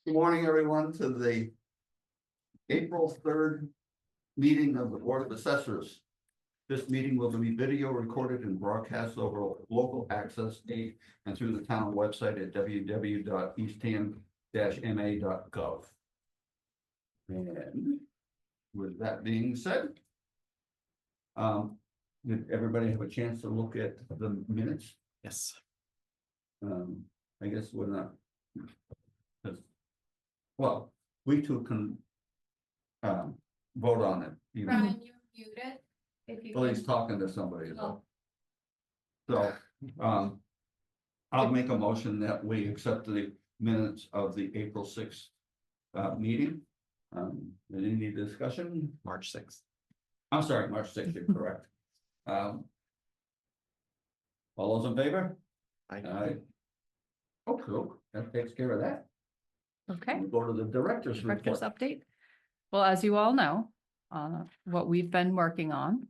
Good morning, everyone, to the April 3rd meeting of the Board of Assessors. This meeting will be video recorded and broadcast over local access date and through the town website at www.eastham-ma.gov. And with that being said, did everybody have a chance to look at the minutes? Yes. I guess we're not. Well, we too can vote on it. Brian, you muted. If you Well, he's can. talking to somebody Oh. though. So, I'll make a motion that we accept the minutes of the April 6th meeting. Any discussion? March 6th. I'm sorry, March 6th, you're correct. All those in favor? Aye. Oh, cool. That takes care of that. Okay, We'll go to the director's director's report. update. Well, as you all know, what we've been working on.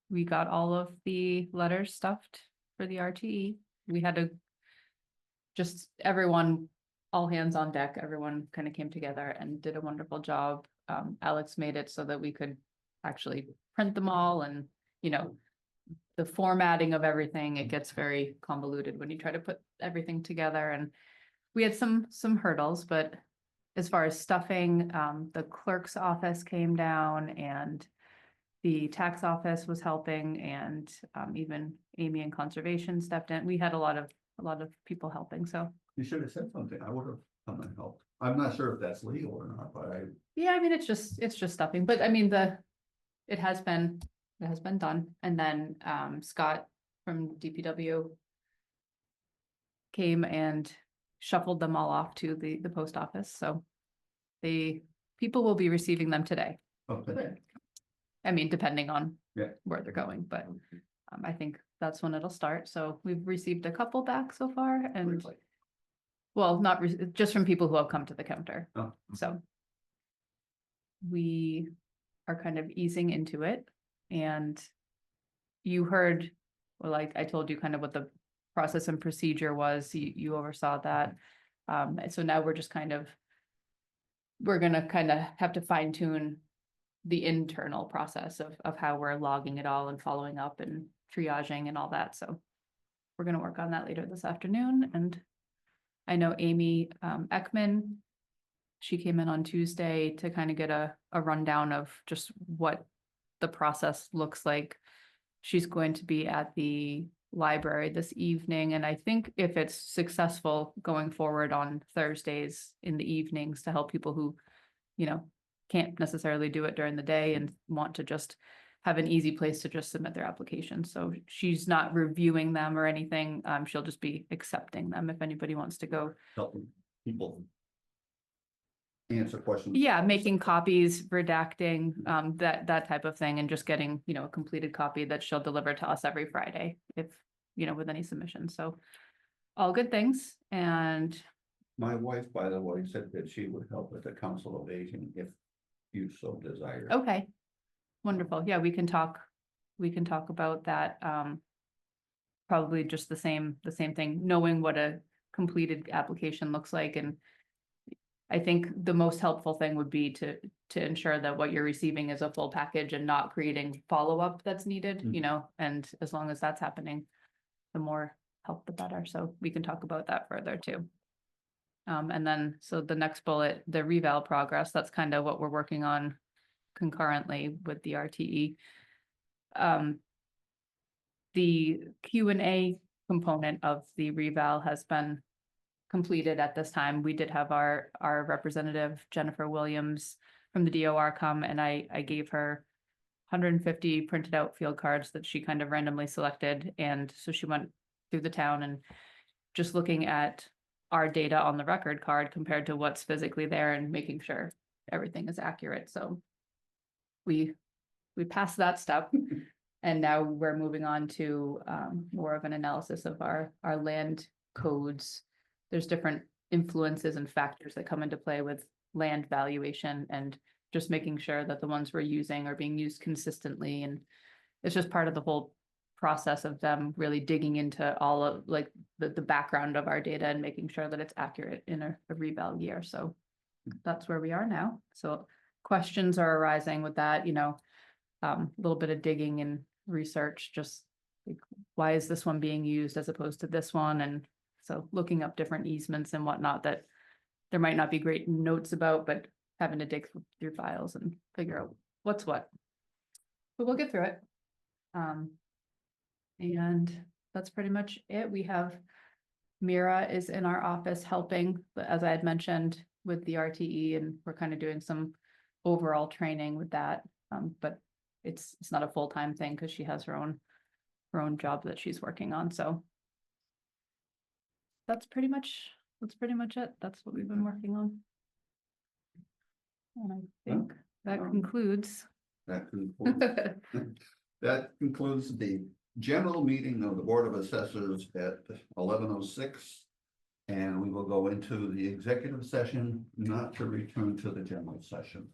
We got all of the letters stuffed for the RTE. We had to just everyone, all hands on deck, everyone kind of came together and did a wonderful job. Alex made it so that we could actually print them all and, you know, the formatting of everything, it gets very convoluted when you try to put everything together, and we had some hurdles, but as far as stuffing, the clerk's office came down and the tax office was helping, and even Amy in conservation stepped in. We had a lot of people helping, so. You should have said something. I would have come and helped. I'm not sure if that's legal or not, but Yeah, I mean, it's just stuffing, but I mean, it has been done. And then Scott from DPW came and shuffled them all off to the post office, so the people will be receiving them today. okay. I mean, depending on Yeah. where they're going, but I think that's when it'll start. So we've received a couple back so far, and well, not just from people who have come to the counter. Oh. So we are kind of easing into it, and you heard, well, like I told you kind of what the process and procedure was. You oversaw that. So now we're just we're gonna kind of have to fine tune the internal process of how we're logging it all and following up and triaging and all that. So we're gonna work on that later this afternoon. And I know Amy Ekman, she came in on Tuesday to kind of get a rundown of just what the process looks like. She's going to be at the library this evening, and I think if it's successful, going forward on Thursdays in the evenings to help people who, you know, can't necessarily do it during the day and want to just have an easy place to just submit their application. So she's not reviewing them or anything. She'll just be accepting them if anybody wants to go. Helping people answer questions. Yeah, making copies, redacting, that type of thing, and just getting, you know, a completed copy that she'll deliver to us every Friday if, you know, with any submissions. So all good things. And My wife, by the way, said that she would help with the Council of Aging if you so desire. okay, wonderful. Yeah, we can talk about that. Probably just the same thing, knowing what a completed application looks like. And I think the most helpful thing would be to ensure that what you're receiving is a full package and not creating follow-up that's needed, you know, and as long as that's happening, the more help, the better. So we can talk about that further too. And then, so the next bullet, the Reval Progress, that's kind of what we're working on concurrently with the RTE. The Q&A component of the Reval has been completed at this time. We did have our representative, Jennifer Williams from the DOR, come, and I gave her 150 printed out field cards that she kind of randomly selected. And so she went through the town and just looking at our data on the record card compared to what's physically there and making sure everything is accurate. So we passed that step. And now we're moving on to more of an analysis of our land codes. There's different influences and factors that come into play with land valuation, and just making sure that the ones we're using are being used consistently. And it's just part of the whole process of them really digging into all of like the background of our data and making sure that it's accurate in a reval year. So that's where we are now. So questions are arising with that, you know, a little bit of digging and research, just like, why is this one being used as opposed to this one? And so looking up different easements and whatnot that there might not be great notes about, but having to dig through files and figure out what's what. But we'll get through it. And that's pretty much it. We have Mira is in our office helping, but as I had mentioned, with the RTE, and we're kind of doing some overall training with that. But it's not a full-time thing because she has her own job that she's working on. So that's pretty much it. That's what we've been working on. And I think that concludes. That concludes the general meeting of the Board of Assessors at 11:06. And we will go into the executive session, not to return to the general session.